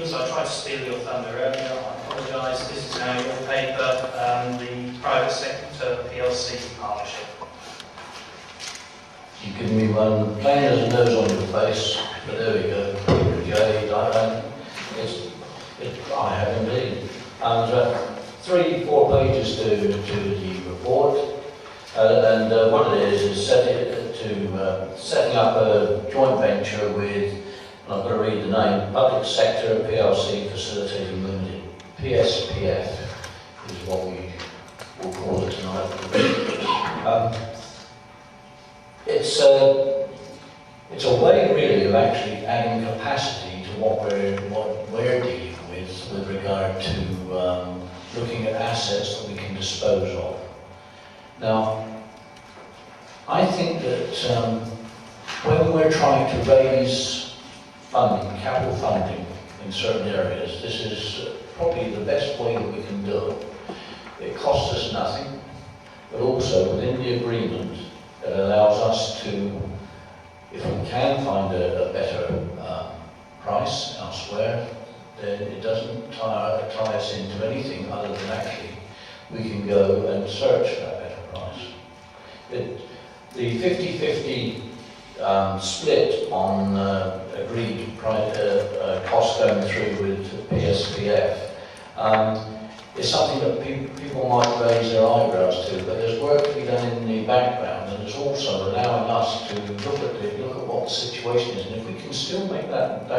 So I tried to steal your thunder earlier, I apologise. This is now your paper, the private sector PLC partnership. You've given me one plain as a nose on your face, but there we go. I have indeed. And 3-4 pages to the report, and what it is setting up a joint venture with, and I've got to read the name, Public Sector PSP Facilitating Ltd. PSPF is what we will call it tonight. It's a way really of actually adding capacity to what we're dealing with regard to looking at assets that we can dispose of. Now, I think that when we're trying to raise funding, capital funding in certain areas, this is probably the best way that we can do it. It costs us nothing, but also within the agreement, it allows us to, if we can find a better price elsewhere, then it doesn't tie us into anything other than actually we can go and search for that better price. The 50-50 split on agreed cost going through with PSPF is something that people might raise their eyebrows to, but there's work to be done in the background, and it's also allowing us to look at what the situation is, and if we can still make that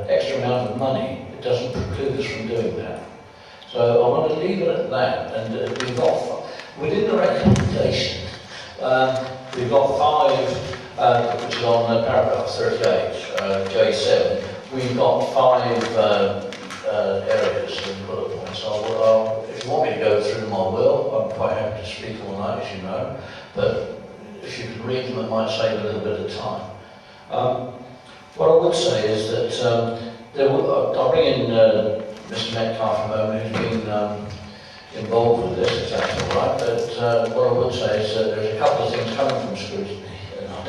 extra amount of money, it doesn't preclude us from doing that. So I want to leave it at that, and we've got, within the recommendation, we've got 5, which is on paragraph 38, J7, we've got 5 areas and bullet points. If you want me to go through them, I will. I'm quite happy to speak all night, as you know, but if you can read them, it might save a little bit of time. What I would say is that I'll bring in Mr. Metcalf in a moment, who's been involved with this, if that's all right. But what I would say is that there's a couple of things coming from scrutiny.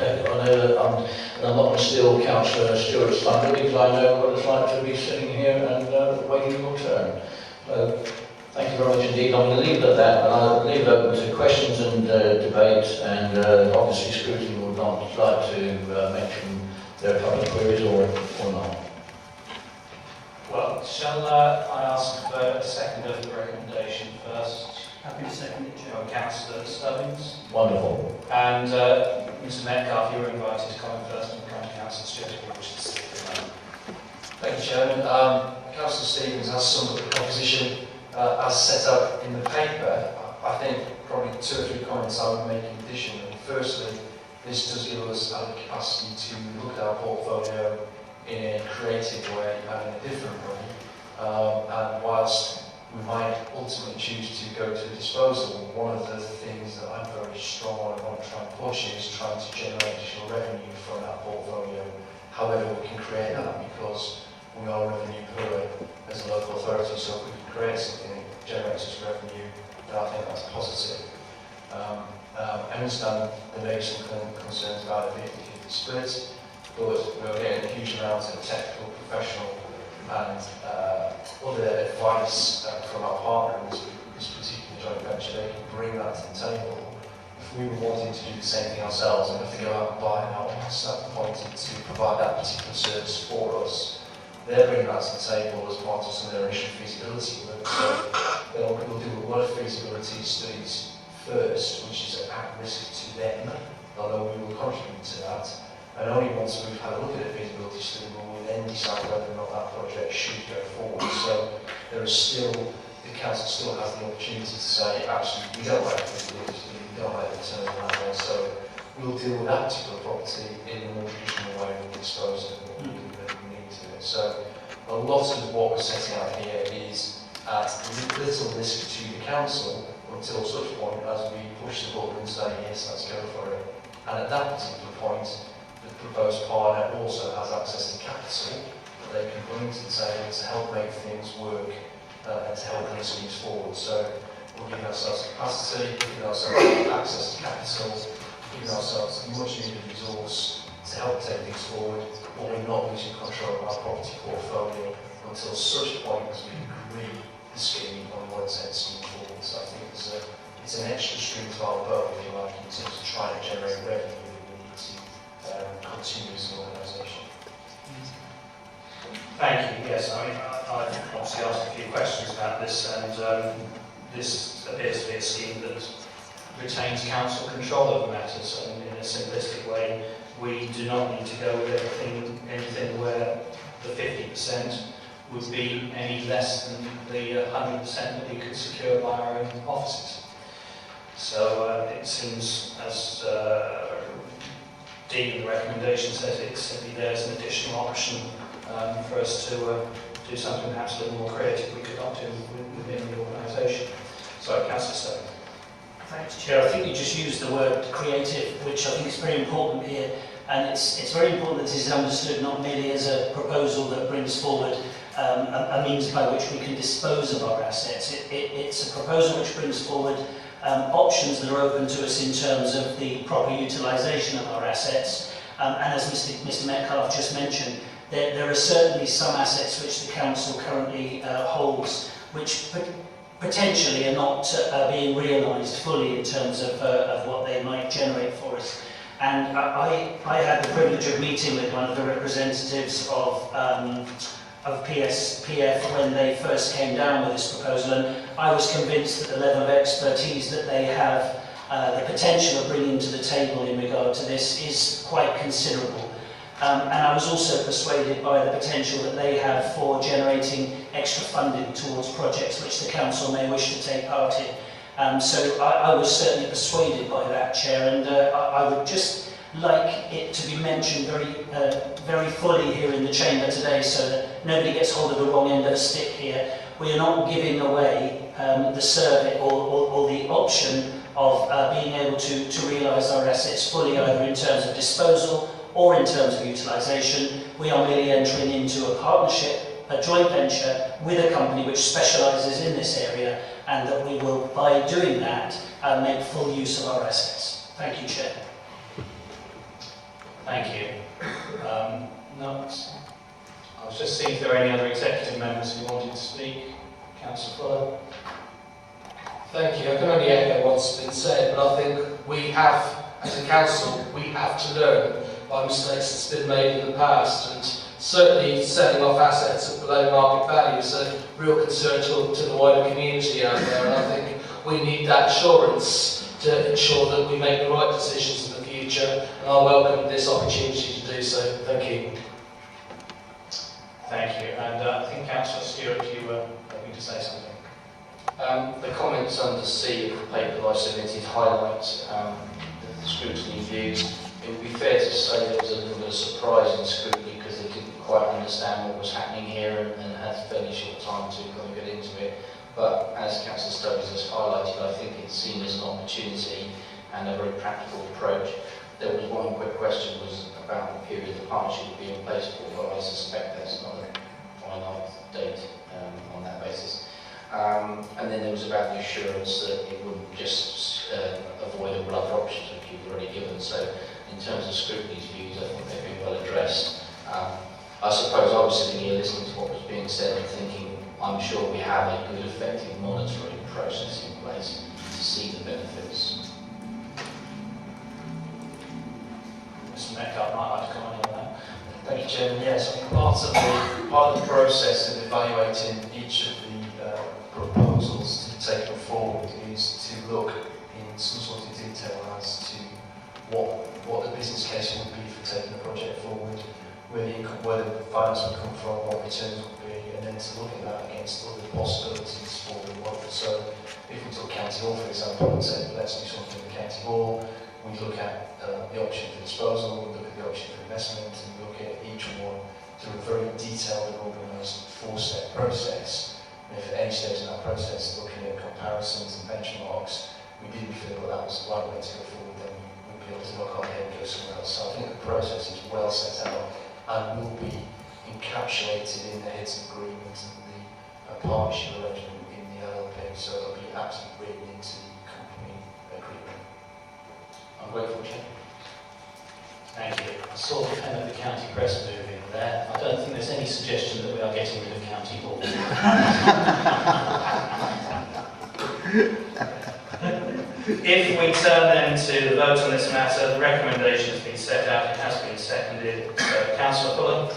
I know that I'm not going to steal Councillor Stewart's thunder, because I know what it's like to be sitting here and waiting your turn. Thank you very much indeed. I'm going to leave it at that, and I'll leave it open to questions and debate, and obviously scrutiny would not like to mention their public queries or not. Well, shall I ask for a second of the recommendation first? Happy to second it, Chair. Councillor Stubbins. Wonderful. And Mr. Metcalf, you were invited to comment first, and Councillor Stewart, if you wish to speak. Thank you, Chairman. Councillor Stevens has summed up the proposition as set out in the paper. I think probably 2 or 3 comments I would make in addition. Firstly, this does give us added capacity to look at our portfolio in a creative way and in a different way. And whilst we might ultimately choose to go to disposal, one of the things that I'm very strong on and want to try and push is trying to generate additional revenue from that portfolio. However, we can create that, because we are revenue poor as a local authority, so if we can create something that generates us revenue, then I think that's positive. I understand there may be some concerns about it being 50-50 split, but we're getting a huge amount of technical, professional and other advice from our partner in this particular joint venture. They can bring that to the table. If we were wanting to do the same thing ourselves, we'd have to go out and buy an outsource that wanted to provide that particular service for us. They're bringing that to the table as part of some of their initial feasibility work. So we'll do a lot of feasibility studies first, which is at risk to them, although we will contribute to that. And only once we've had a look at the feasibility study will we then decide whether or not that project should go forward. So there is still, the council still has the opportunity to say, actually, we don't like the feasibility study, we don't like the return on that way. So we'll deal with that particular property in the more traditional way of disposing of what we need to it. So a lot of what we're setting out here is at little risk to the council until such point as we push the button and say, yes, let's go for it. And at that particular point, the proposed partner also has access to capital that they can bring to the table to help make things work and to help bring things forward. So we're giving ourselves capacity, giving ourselves access to capital, giving ourselves much needed resource to help take things forward, while we're not losing control of our property portfolio until such a point as we agree the scheme on what it's scheme forward. So I think it's an extra string to our bow, if you like, in terms of trying to generate revenue that we need to continue as an organisation. Thank you. Yes, I mean, I've obviously asked a few questions about this, and this appears to be a scheme that retains council control over matters, and in a simplistic way, we do not need to go with anything where the 50% would be any less than the 100% that we could secure by our own offices. So it seems, as Dean, the recommendation says, it's simply there's an additional option for us to do something perhaps a little more creative we could not do within the organisation. So, Councillor Stone. Thanks, Chair. I think you just used the word creative, which I think is very important here, and it's very important that this is understood not merely as a proposal that brings forward a means by which we can dispose of our assets. It's a proposal which brings forward options that are open to us in terms of the proper utilisation of our assets. And as Mr Metcalfe just mentioned, there are certainly some assets which the Council currently holds which potentially are not being realised fully in terms of what they might generate for us. And I had the privilege of meeting with one of the representatives of PSPF when they first came down with this proposal, and I was convinced that the level of expertise that they have, the potential of bringing to the table in regard to this is quite considerable. And I was also persuaded by the potential that they have for generating extra funding towards projects which the Council may wish to take part in. So I was certainly persuaded by that, Chair, and I would just like it to be mentioned very fully here in the Chamber today, so that nobody gets hold of the wrong end of a stick here. We are not giving away the service or the option of being able to realise our assets fully, either in terms of disposal or in terms of utilisation. We are merely entering into a partnership, a joint venture with a company which specialises in this area, and that we will, by doing that, make full use of our assets. Thank you, Chair. Thank you. No, I was just seeing if there are any other executive members who wanted to speak. Councillor Fuller. Thank you. I can only echo what's been said, but I think we have, as a council, we have to learn by mistakes that's been made in the past, and certainly selling off assets at below market value is a real concern to the wider community out there, and I think we need that assurance to ensure that we make the right decisions in the future, and I welcome this opportunity to do so. Thank you. Thank you. And I think Councillor Stewart, you were hoping to say something. The comments under C of the paper that I submitted highlight the scrutiny views. It would be fair to say there was a little bit of surprise in scrutiny because they didn't quite understand what was happening here and had fairly short time to kind of get into it. But as Councillor Stubbs has highlighted, I think it's seen as an opportunity and a very practical approach. There was one quick question was about the period the partnership would be in place for, but I suspect that's not a finite date on that basis. And then there was about the assurance that it wouldn't just avoid all other options which you've already given. So in terms of scrutiny's views, I think they've been well addressed. I suppose I was sitting here listening to what was being said and thinking, I'm sure we have a good, effective monitoring process in place to see the benefits. Mr Metcalfe might like to comment on that. Thank you, Chairman. Yes, I think part of the process of evaluating each of the proposals to be taken forward is to look in some sort of detail as to what the business case would be for taking a project forward, where the finance would come from, what returns would be, and then to look at that against other possibilities for the work. So if we took County Hall, for example, and said, let's do something with County Hall, we look at the option for disposal, we look at the option for investment, and we look at each one through a very detailed and organised four-step process. And if at any stage in that process, looking at comparisons and benchmarks, we didn't feel that was the right way to go forward, then we'd be able to knock our head and go somewhere else. So I think the process is well set out and will be encapsulated in the heads of agreement and the partnership arrangement in the LLP, so it'll be absolutely written into the company agreement. I'm grateful, Chair. Thank you. saw the pen of the county press moving there. I don't think there's any suggestion that we are getting rid of county board. If we turn then to the vote on this matter, the recommendation has been set out, it has been seconded. Councillor Fuller?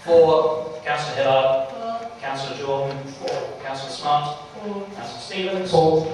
For. Councillor Hillard? For. Councillor Jordan? For. Councillor Smart? For. Councillor Stevens? For.